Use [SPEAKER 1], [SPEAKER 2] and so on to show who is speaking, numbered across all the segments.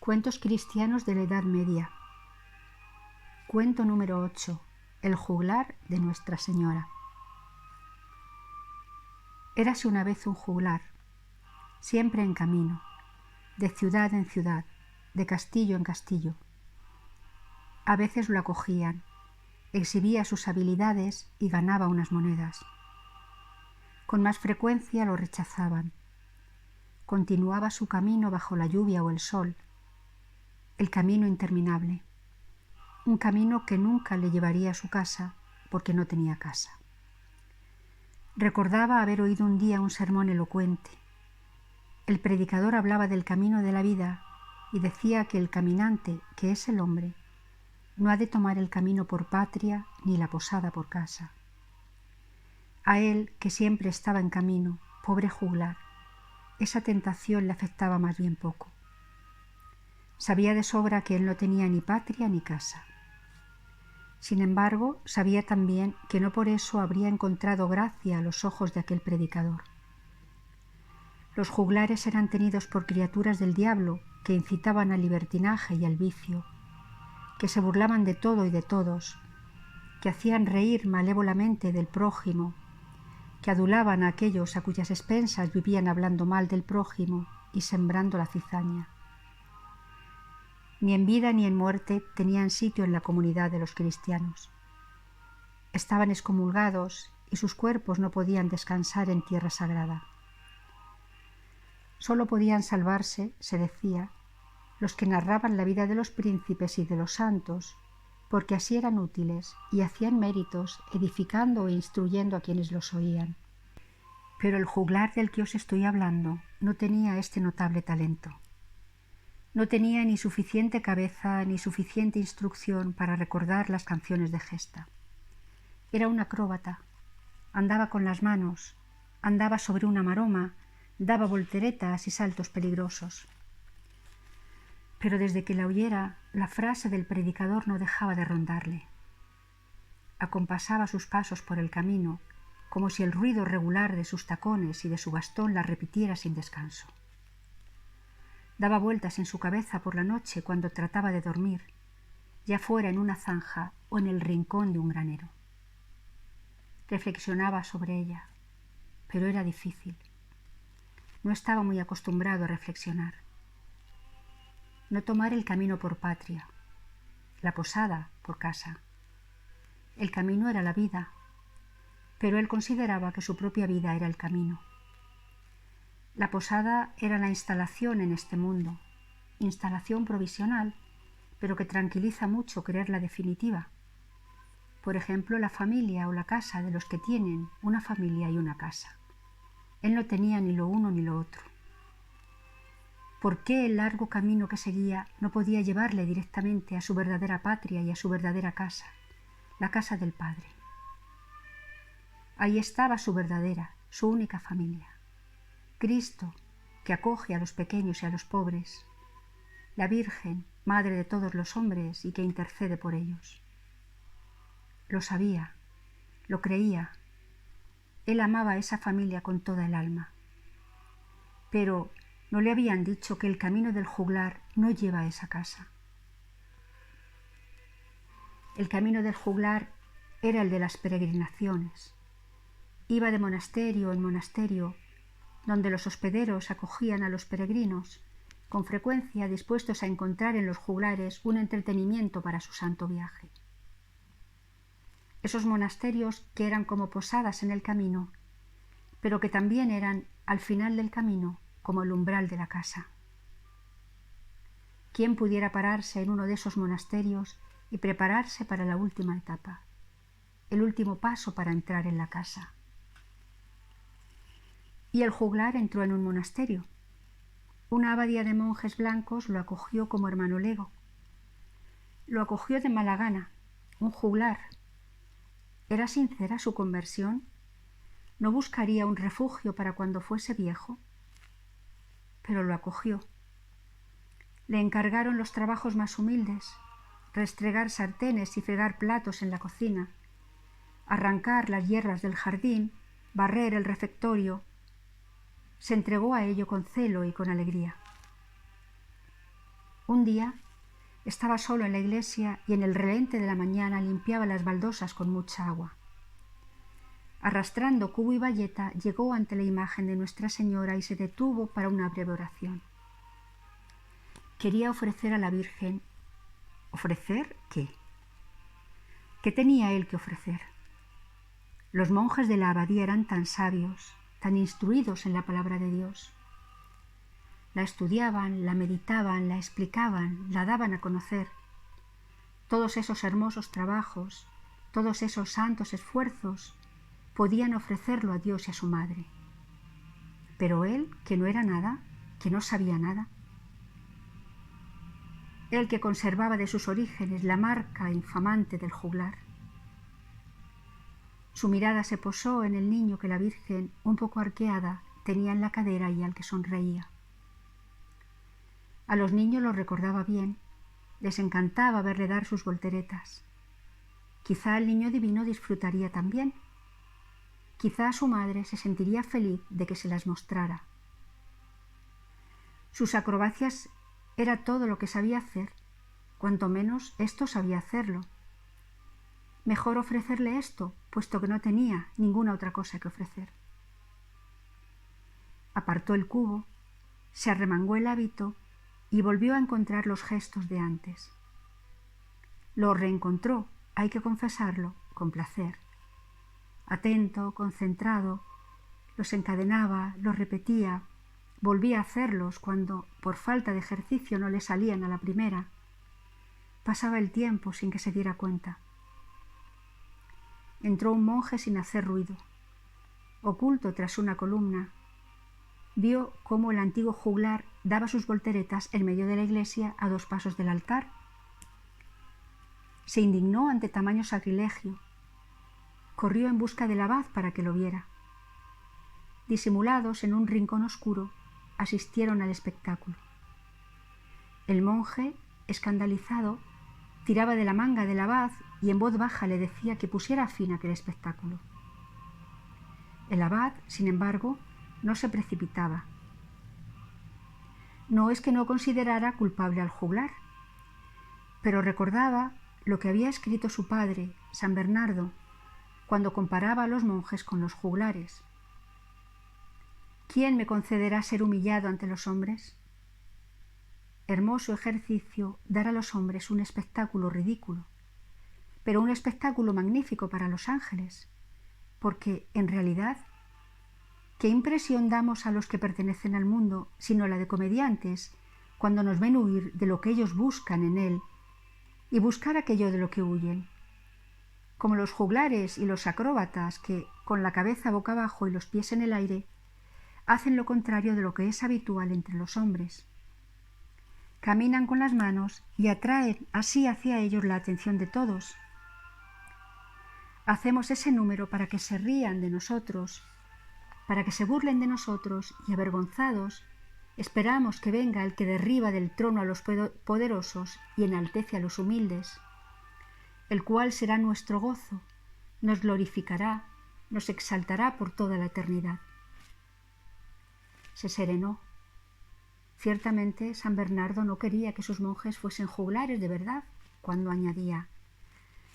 [SPEAKER 1] Cuentos cristianos de la Edad Media. Cuento número 8. El juglar de Nuestra Señora. Érase una vez un juglar, siempre en camino, de ciudad en ciudad, de castillo en castillo. A veces lo acogían, exhibía sus habilidades y ganaba unas monedas. Con más frecuencia lo rechazaban. Continuaba su camino bajo la lluvia o el sol, el camino interminable, un camino que nunca le llevaría a su casa porque no tenía casa. Recordaba haber oído un día un sermón elocuente. El predicador hablaba del camino de la vida y decía que el caminante, que es el hombre, no ha de tomar el camino por patria ni la posada por casa. A él, que siempre estaba en camino, pobre juglar, esa tentación le afectaba más bien poco. Sabía de sobra que él no tenía ni patria ni casa. Sin embargo, sabía también que no por eso habría encontrado gracia a los ojos de aquel predicador. Los juglares eran tenidos por criaturas del diablo que incitaban al libertinaje y al vicio, que se burlaban de todo y de todos, que hacían reír malévolamente del prójimo, que adulaban a aquellos a cuyas expensas vivían hablando mal del prójimo y sembrando la cizaña. Ni en vida ni en muerte tenían sitio en la comunidad de los cristianos. Estaban excomulgados y sus cuerpos no podían descansar en tierra sagrada. Solo podían salvarse, se decía, los que narraban la vida de los príncipes y de los santos, porque así eran útiles y hacían méritos, edificando e instruyendo a quienes los oían. Pero el juglar del que os estoy hablando no tenía este notable talento. No tenía ni suficiente cabeza ni suficiente instrucción para recordar las canciones de gesta. Era un acróbata, andaba con las manos, andaba sobre una maroma, daba volteretas y saltos peligrosos. Pero desde que la oyera, la frase del predicador no dejaba de rondarle. Acompasaba sus pasos por el camino, como si el ruido regular de sus tacones y de su bastón la repitiera sin descanso. Daba vueltas en su cabeza por la noche cuando trataba de dormir, ya fuera en una zanja o en el rincón de un granero. Reflexionaba sobre ella, pero era difícil. No estaba muy acostumbrado a reflexionar. No tomar el camino por patria, la posada por casa. El camino era la vida, pero él consideraba que su propia vida era el camino. La posada era la instalación en este mundo, instalación provisional, pero que tranquiliza mucho creerla definitiva. Por ejemplo, la familia o la casa de los que tienen una familia y una casa. Él no tenía ni lo uno ni lo otro. ¿Por qué el largo camino que seguía no podía llevarle directamente a su verdadera patria y a su verdadera casa, la casa del Padre? Ahí estaba su verdadera, su única familia. Cristo, que acoge a los pequeños y a los pobres, la Virgen, madre de todos los hombres y que intercede por ellos. Lo sabía, lo creía. Él amaba a esa familia con toda el alma. Pero ¿no le habían dicho que el camino del juglar no lleva a esa casa? El camino del juglar era el de las peregrinaciones. Iba de monasterio en monasterio, donde los hospederos acogían a los peregrinos, con frecuencia dispuestos a encontrar en los juglares un entretenimiento para su santo viaje. Esos monasterios que eran como posadas en el camino, pero que también eran, al final del camino, como el umbral de la casa. ¿Quién pudiera pararse en uno de esos monasterios y prepararse para la última etapa, el último paso para entrar en la casa? Y el juglar entró en un monasterio. Una abadía de monjes blancos lo acogió como hermano lego. Lo acogió de mala gana, un juglar. ¿Era sincera su conversión? ¿No buscaría un refugio para cuando fuese viejo? Pero lo acogió. Le encargaron los trabajos más humildes, restregar sartenes y fregar platos en la cocina, arrancar las hierbas del jardín, barrer el refectorio. Se entregó a ello con celo y con alegría. Un día estaba solo en la iglesia y en el relente de la mañana limpiaba las baldosas con mucha agua. Arrastrando cubo y bayeta, llegó ante la imagen de Nuestra Señora y se detuvo para una breve oración. Quería ofrecer a la Virgen. ¿Ofrecer qué? ¿Qué tenía él que ofrecer? Los monjes de la abadía eran tan sabios, tan instruidos en la palabra de Dios. La estudiaban, la meditaban, la explicaban, la daban a conocer. Todos esos hermosos trabajos, todos esos santos esfuerzos, podían ofrecerlo a Dios y a su madre. Pero él, que no era nada, que no sabía nada, él que conservaba de sus orígenes la marca infamante del juglar. Su mirada se posó en el niño que la Virgen, un poco arqueada, tenía en la cadera y al que sonreía. A los niños los recordaba bien, les encantaba verle dar sus volteretas. Quizá el niño divino disfrutaría también. Quizá su madre se sentiría feliz de que se las mostrara. Sus acrobacias era todo lo que sabía hacer, cuanto menos esto sabía hacerlo. Mejor ofrecerle esto, puesto que no tenía ninguna otra cosa que ofrecer. Apartó el cubo, se arremangó el hábito y volvió a encontrar los gestos de antes. Lo reencontró, hay que confesarlo, con placer. Atento, concentrado, los encadenaba, los repetía, volvía a hacerlos cuando, por falta de ejercicio, no le salían a la primera. Pasaba el tiempo sin que se diera cuenta. Entró un monje sin hacer ruido. Oculto tras una columna, vio cómo el antiguo juglar daba sus volteretas en medio de la iglesia a 2 pasos del altar. Se indignó ante tamaño sacrilegio. Corrió en busca del abad para que lo viera. Disimulados en un rincón oscuro, asistieron al espectáculo. El monje, escandalizado, tiraba de la manga del abad y en voz baja le decía que pusiera fin a aquel espectáculo. El abad, sin embargo, no se precipitaba. No es que no considerara culpable al juglar, pero recordaba lo que había escrito su padre, San Bernardo, cuando comparaba a los monjes con los juglares. ¿Quién me concederá ser humillado ante los hombres? Hermoso ejercicio dar a los hombres un espectáculo ridículo, pero un espectáculo magnífico para los ángeles, porque, en realidad, ¿qué impresión damos a los que pertenecen al mundo, sino la de comediantes, cuando nos ven huir de lo que ellos buscan en él y buscar aquello de lo que huyen? Como los juglares y los acróbatas que, con la cabeza boca abajo y los pies en el aire, hacen lo contrario de lo que es habitual entre los hombres. Caminan con las manos y atraen así hacia ellos la atención de todos. Hacemos ese número para que se rían de nosotros, para que se burlen de nosotros y, avergonzados, esperamos que venga el que derriba del trono a los poderosos y enaltece a los humildes, el cual será nuestro gozo, nos glorificará, nos exaltará por toda la eternidad. Se serenó. Ciertamente San Bernardo no quería que sus monjes fuesen juglares de verdad, cuando añadía: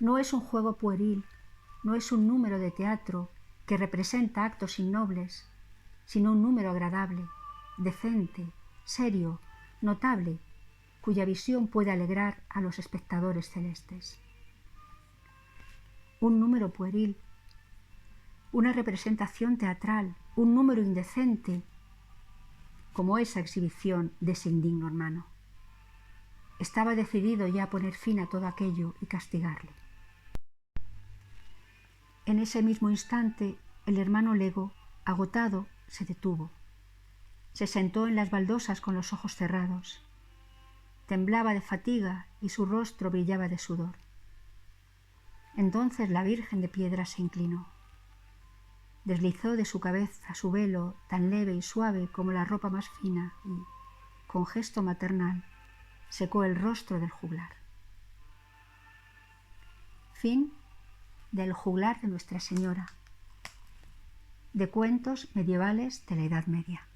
[SPEAKER 1] no es un juego pueril, no es un número de teatro que representa actos innobles, sino un número agradable, decente, serio, notable, cuya visión puede alegrar a los espectadores celestes. Un número pueril, una representación teatral, un número indecente, como esa exhibición de ese indigno hermano. Estaba decidido ya a poner fin a todo aquello y castigarle. En ese mismo instante, el hermano Lego, agotado, se detuvo. Se sentó en las baldosas con los ojos cerrados. Temblaba de fatiga y su rostro brillaba de sudor. Entonces la Virgen de piedra se inclinó. Deslizó de su cabeza su velo tan leve y suave como la ropa más fina y, con gesto maternal, secó el rostro del juglar. Fin del juglar de Nuestra Señora, de cuentos medievales de la Edad Media.